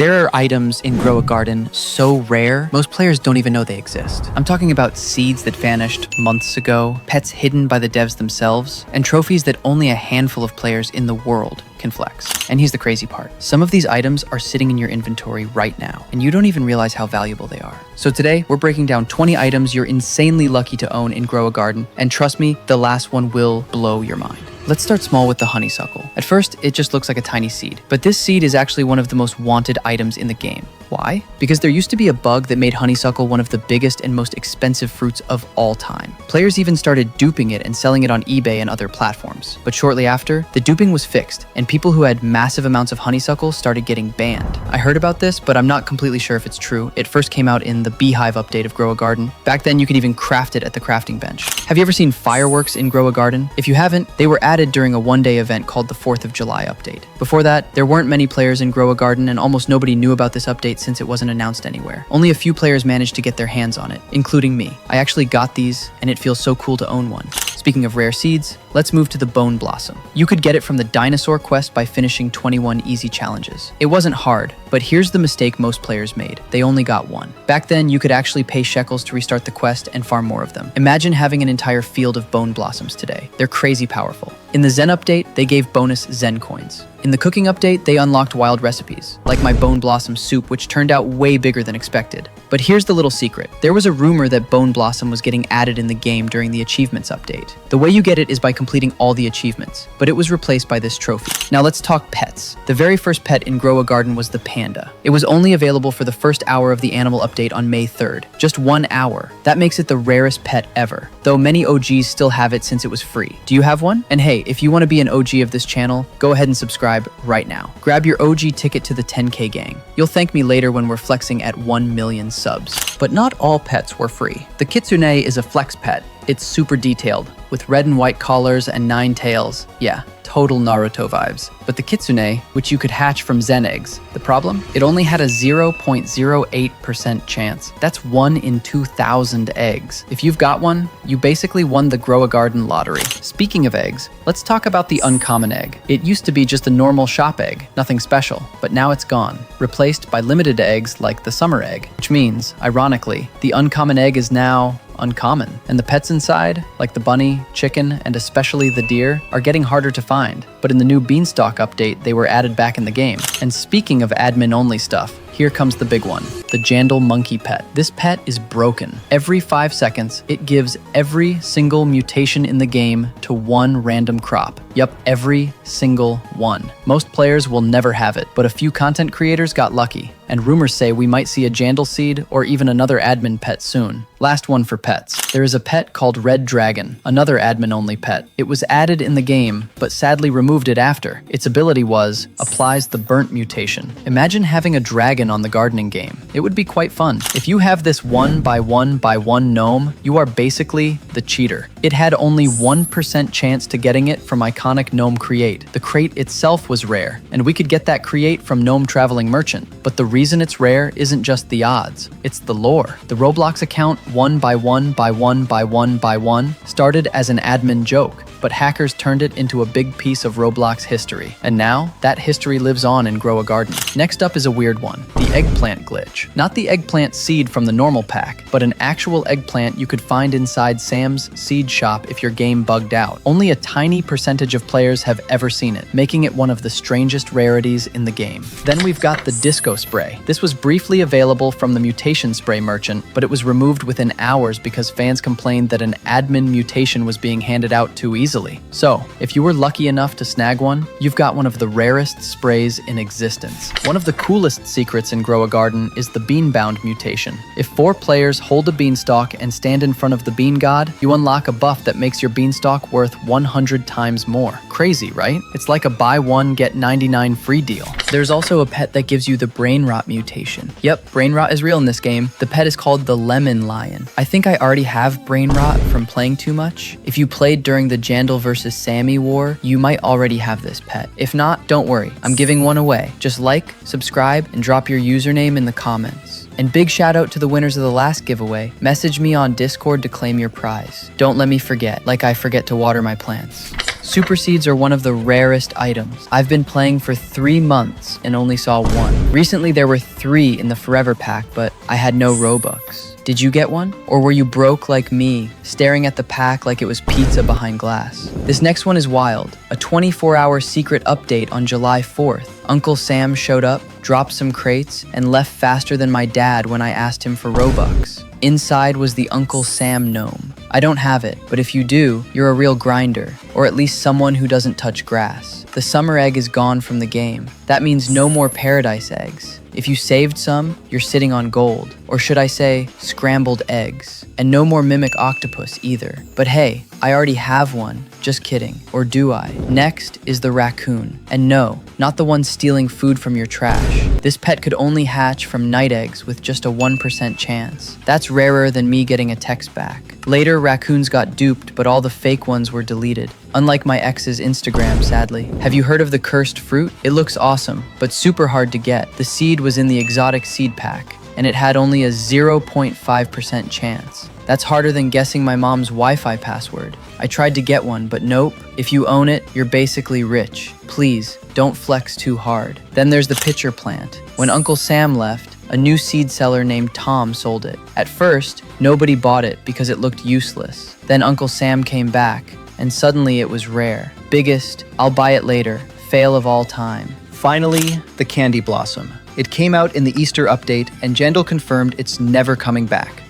There are items in Grow a Garden so rare, most players don't even know they exist. I'm talking about seeds that vanished months ago, pets hidden by the devs themselves, and trophies that only a handful of players in the world can flex. And here's the crazy part. Some of these items are sitting in your inventory right now, and you don't even realize how valuable they are. So today, we're breaking down 20 items you're insanely lucky to own in Grow a Garden, and trust me, the last one will blow your mind. Let's start small with the honeysuckle. At first, it just looks like a tiny seed, but this seed is actually one of the most wanted items in the game. Why? Because there used to be a bug that made honeysuckle one of the biggest and most expensive fruits of all time. Players even started duping it and selling it on eBay and other platforms. But shortly after, the duping was fixed, and people who had massive amounts of honeysuckle started getting banned. I heard about this, but I'm not completely sure if it's true. It first came out in the Beehive update of Grow a Garden. Back then, you could even craft it at the crafting bench. Have you ever seen fireworks in Grow a Garden? If you haven't, they were added during a one-day event called the 4th of July update. Before that, there weren't many players in Grow a Garden, and almost nobody knew about this update since it wasn't announced anywhere. Only a few players managed to get their hands on it, including me. I actually got these, and it feels so cool to own one. Speaking of rare seeds, let's move to the Bone Blossom. You could get it from the Dinosaur quest by finishing 21 easy challenges. It wasn't hard, but here's the mistake most players made. They only got one. Back then, you could actually pay shekels to restart the quest and farm more of them. Imagine having an entire field of Bone Blossoms today. They're crazy powerful. In the Zen update, they gave bonus Zen coins. In the cooking update, they unlocked wild recipes, like my Bone Blossom soup, which turned out way bigger than expected. But here's the little secret. There was a rumor that Bone Blossom was getting added in the game during the achievements update. The way you get it is by completing all the achievements, but it was replaced by this trophy. Now let's talk pets. The very first pet in Grow a Garden was the panda. It was only available for the first hour of the animal update on May 3rd. Just 1 hour. That makes it the rarest pet ever, though many OGs still have it since it was free. Do you have one? And hey, if you want to be an OG of this channel, go ahead and subscribe right now. Grab your OG ticket to the 10K gang. You'll thank me later when we're flexing at 1 million subs. But not all pets were free. The kitsune is a flex pet. It's super detailed, with red and white collars and 9 tails. Yeah, total Naruto vibes. But the kitsune, which you could hatch from Zen eggs, the problem? It only had a 0.08% chance. That's 1 in 2,000 eggs. If you've got one, you basically won the Grow a Garden lottery. Speaking of eggs, let's talk about the uncommon egg. It used to be just a normal shop egg, nothing special, but now it's gone, replaced by limited eggs like the summer egg, which means, ironically, the uncommon egg is now uncommon. And the pets inside, like the bunny, chicken, and especially the deer, are getting harder to find. But in the new Beanstalk update, they were added back in the game. And speaking of admin-only stuff, here comes the big one, the Jandal monkey pet. This pet is broken. Every 5 seconds, it gives every single mutation in the game to one random crop. Yup, every single one. Most players will never have it, but a few content creators got lucky. And rumors say we might see a Jandal seed or even another admin pet soon. Last one for pets. There is a pet called Red Dragon, another admin-only pet. It was added in the game, but sadly removed it after. Its ability was, applies the burnt mutation. Imagine having a dragon on the gardening game. It would be quite fun. If you have this 1 by 1 by 1 gnome, you are basically the cheater. It had only 1% chance to getting it from iconic gnome create. The crate itself was rare, and we could get that create from Gnome Traveling Merchant. But the reason it's rare isn't just the odds, it's the lore. The Roblox account 1 by 1 by 1 by 1 by 1 started as an admin joke, but hackers turned it into a big piece of Roblox history. And now, that history lives on in Grow a Garden. Next up is a weird one, the eggplant glitch. Not the eggplant seed from the normal pack, but an actual eggplant you could find inside Sam's seed shop if your game bugged out. Only a tiny percentage of players have ever seen it, making it one of the strangest rarities in the game. Then we've got the disco spray. This was briefly available from the mutation spray merchant, but it was removed within hours because fans complained that an admin mutation was being handed out too easily. So, if you were lucky enough to snag one, you've got one of the rarest sprays in existence. One of the coolest secrets in Grow a Garden is the Beanbound mutation. If 4 players hold a beanstalk and stand in front of the bean god, you unlock a buff that makes your beanstalk worth 100 times more. Crazy, right? It's like a buy one, get 99 free deal. There's also a pet that gives you the brain rot mutation. Yep, brain rot is real in this game. The pet is called the Lemon Lion. I think I already have brain rot from playing too much. If you played during the Jandal versus Sammy war, you might already have this pet. If not, don't worry, I'm giving one away. Just like, subscribe, and drop your username in the comments. And big shout out to the winners of the last giveaway. Message me on Discord to claim your prize. Don't let me forget, like I forget to water my plants. Super seeds are one of the rarest items. I've been playing for 3 months and only saw one. Recently there were 3 in the Forever pack, but I had no Robux. Did you get one? Or were you broke like me, staring at the pack like it was pizza behind glass? This next one is wild. A 24-hour secret update on July 4th. Uncle Sam showed up, dropped some crates, and left faster than my dad when I asked him for Robux. Inside was the Uncle Sam gnome. I don't have it, but if you do, you're a real grinder, or at least someone who doesn't touch grass. The summer egg is gone from the game. That means no more paradise eggs. If you saved some, you're sitting on gold, or should I say, scrambled eggs. And no more mimic octopus either. But hey, I already have one. Just kidding. Or do I? Next is the raccoon. And no, not the one stealing food from your trash. This pet could only hatch from night eggs with just a 1% chance. That's rarer than me getting a text back. Later, raccoons got duped, but all the fake ones were deleted. Unlike my ex's Instagram, sadly. Have you heard of the cursed fruit? It looks awesome, but super hard to get. The seed was in the exotic seed pack, and it had only a 0.5% chance. That's harder than guessing my mom's Wi-Fi password. I tried to get one, but nope. If you own it, you're basically rich. Please, don't flex too hard. Then there's the pitcher plant. When Uncle Sam left, a new seed seller named Tom sold it. At first, nobody bought it because it looked useless. Then Uncle Sam came back, and suddenly it was rare. Biggest, I'll buy it later, fail of all time. Finally, the candy blossom. It came out in the Easter update, and Jandal confirmed it's never coming back.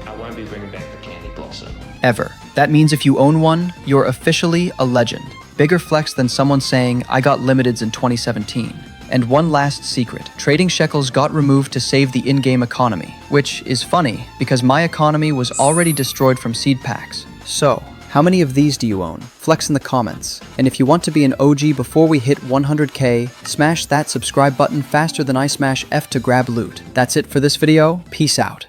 I won't be bringing back the candy blossom. Ever. That means if you own one, you're officially a legend. Bigger flex than someone saying, I got limiteds in 2017. And one last secret, trading shekels got removed to save the in-game economy, which is funny because my economy was already destroyed from seed packs. So, how many of these do you own? Flex in the comments. And if you want to be an OG before we hit 100K, smash that subscribe button faster than I smash F to grab loot. That's it for this video. Peace out.